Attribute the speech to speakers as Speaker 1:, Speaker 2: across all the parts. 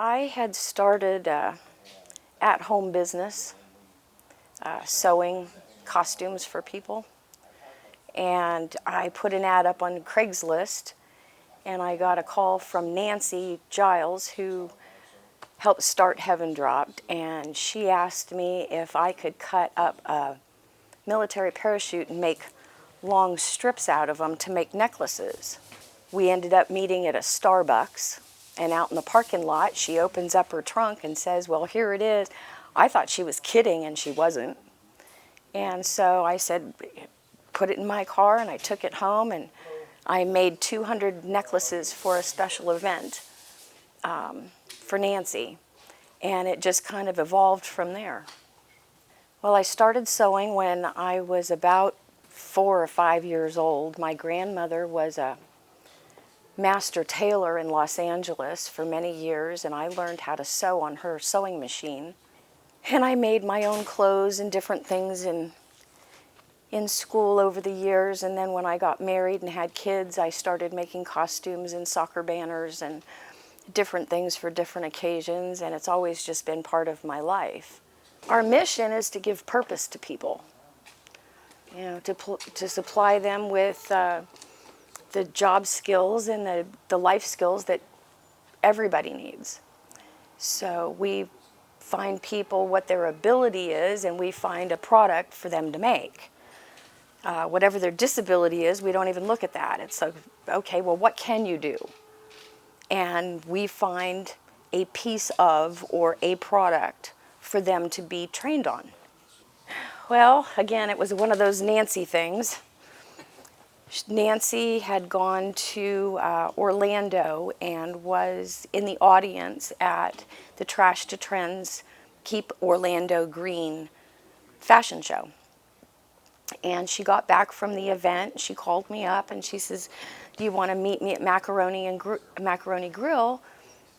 Speaker 1: I had started at-home business, sewing costumes for people, and I put an ad up on Craigslist, and I got a call from Nancy Giles, who helped start HEAVENDROPt, and she asked me if I could cut up a military parachute and make long strips out of them to make necklaces. We ended up meeting at a Starbucks, and out in the parking lot, she opens up her trunk and says, "Well, here it is." I thought she was kidding, and she wasn't. And so I said, put it in my car, and I took it home, and I made 200 necklaces for a special event for Nancy. And it just kind of evolved from there. Well, I started sewing when I was about 4 or 5 years old. My grandmother was a master tailor in Los Angeles for many years, and I learned how to sew on her sewing machine. And I made my own clothes and different things in school over the years, and then when I got married and had kids, I started making costumes and soccer banners and different things for different occasions, and it's always just been part of my life. Our mission is to give purpose to people, you know, to supply them with the job skills and the life skills that everybody needs. So we find people what their ability is, and we find a product for them to make. Whatever their disability is, we don't even look at that. It's like, okay, well, what can you do? And we find a piece of or a product for them to be trained on. Well, again, it was one of those Nancy things. Nancy had gone to Orlando and was in the audience at the Trash to Trends Keep Orlando Green fashion show. And she got back from the event. She called me up and she says, "Do you want to meet me at Macaroni Grill?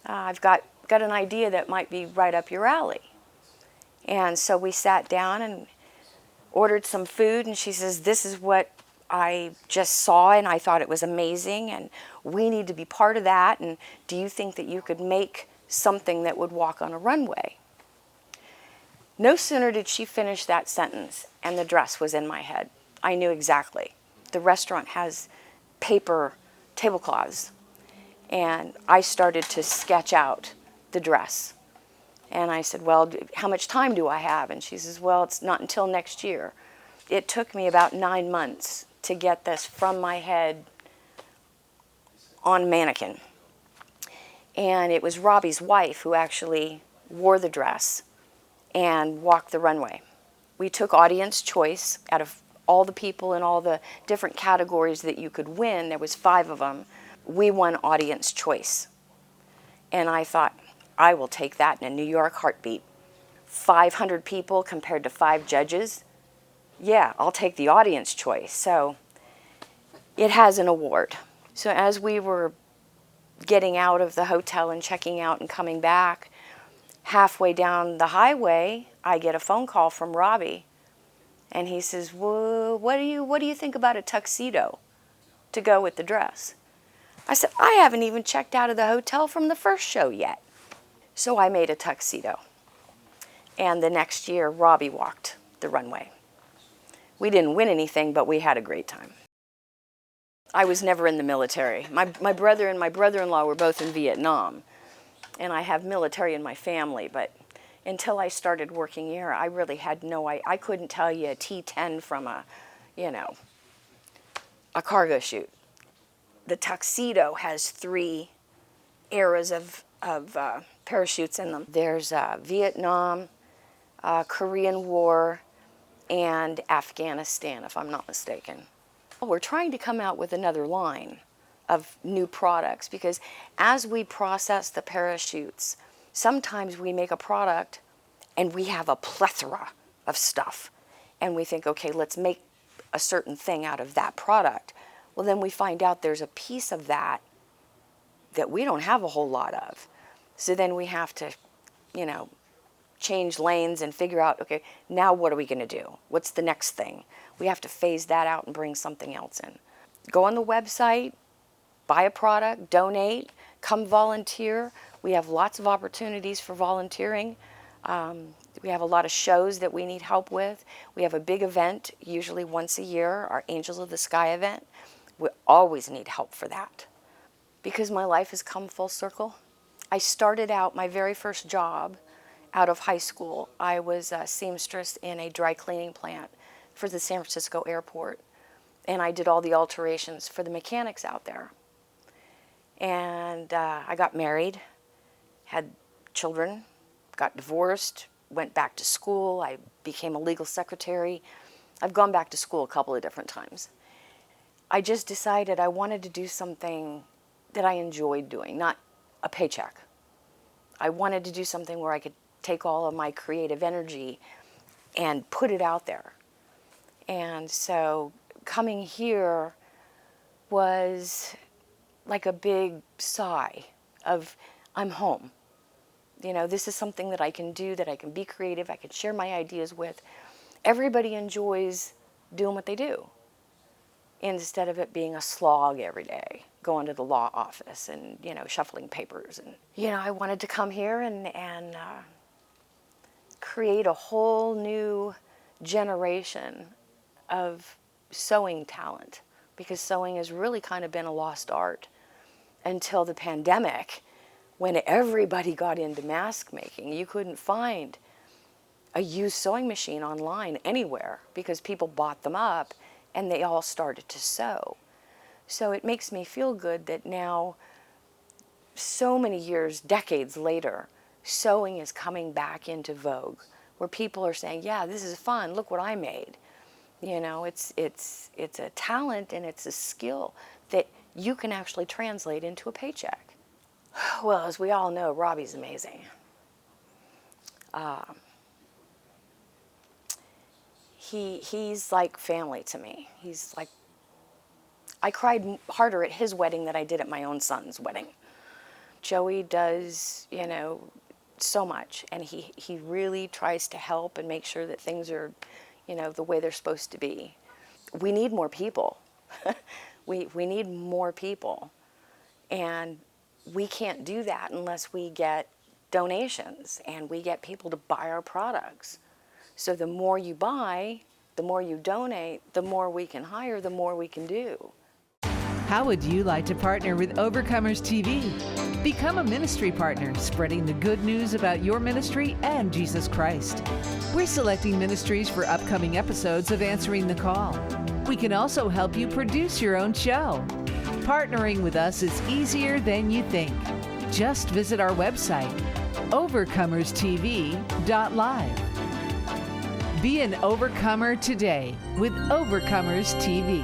Speaker 1: I've got an idea that might be right up your alley." And so we sat down and ordered some food, and she says, "This is what I just saw, and I thought it was amazing, and we need to be part of that, and do you think that you could make something that would walk on a runway?" No sooner did she finish that sentence, and the dress was in my head. I knew exactly. The restaurant has paper tablecloths, and I started to sketch out the dress. And I said, "Well, how much time do I have?" And she says, "Well, it's not until next year." It took me about 9 months to get this from my head on mannequin. And it was Robbie's wife who actually wore the dress and walked the runway. We took audience choice out of all the people in all the different categories that you could win. There was 5 of them. We won audience choice. And I thought, I will take that in a New York heartbeat. 500 people compared to 5 judges. Yeah, I'll take the audience choice. So it has an award. So as we were getting out of the hotel and checking out and coming back, halfway down the highway, I get a phone call from Robbie. And he says, "Well, what do you think about a tuxedo to go with the dress?" I said, "I haven't even checked out of the hotel from the first show yet." So I made a tuxedo. And the next year, Robbie walked the runway. We didn't win anything, but we had a great time. I was never in the military. My brother and my brother-in-law were both in Vietnam. And I have military in my family, but until I started working here, I really had I couldn't tell you a T-10 from a cargo chute. The tuxedo has 3 eras of parachutes in them. There's Vietnam, Korean War, and Afghanistan, if I'm not mistaken. We're trying to come out with another line of new products, because as we process the parachutes, sometimes we make a product and we have a plethora of stuff, and we think, okay, let's make a certain thing out of that product. Well, then we find out there's a piece of that we don't have a whole lot of. So then we have to, change lanes and figure out, okay, now what are we going to do? What's the next thing? We have to phase that out and bring something else in. Go on the website, buy a product, donate, come volunteer. We have lots of opportunities for volunteering. We have a lot of shows that we need help with. We have a big event, usually once a year, our Angels of the Sky event. We always need help for that. Because my life has come full circle. I started out my very first job out of high school. I was a seamstress in a dry cleaning plant for the San Francisco airport. And I did all the alterations for the mechanics out there. And I got married, had children, got divorced, went back to school. I became a legal secretary. I've gone back to school a couple of different times. I just decided I wanted to do something that I enjoyed doing, not a paycheck. I wanted to do something where I could take all of my creative energy and put it out there. And so coming here was like a big sigh of, I'm home. You know, this is something that I can do, that I can be creative, I can share my ideas with. Everybody enjoys doing what they do, instead of it being a slog every day, going to the law office and, you know, shuffling papers. And, you know, I wanted to come here and create a whole new generation of sewing talent, because sewing has really kind of been a lost art until the pandemic, when everybody got into mask making. You couldn't find a used sewing machine online anywhere because people bought them up and they all started to sew. So it makes me feel good that now, so many years, decades later, sewing is coming back into vogue, where people are saying, yeah, this is fun, look what I made. You know, it's a talent and it's a skill that you can actually translate into a paycheck. Well, as we all know, Robbie's amazing. He's like family to me. He's like, I cried harder at his wedding than I did at my own son's wedding. Joey does, you know, so much, and he really tries to help and make sure that things are, you know, the way they're supposed to be. We need more people. we need more people. And we can't do that unless we get donations and we get people to buy our products. So the more you buy, the more you donate, the more we can hire, the more we can do.
Speaker 2: How would you like to partner with Overcomers TV? Become a ministry partner, spreading the good news about your ministry and Jesus Christ. We're selecting ministries for upcoming episodes of Answering the Call. We can also help you produce your own show. Partnering with us is easier than you think. Just visit our website, overcomerstv.live. Be an overcomer today with Overcomers TV.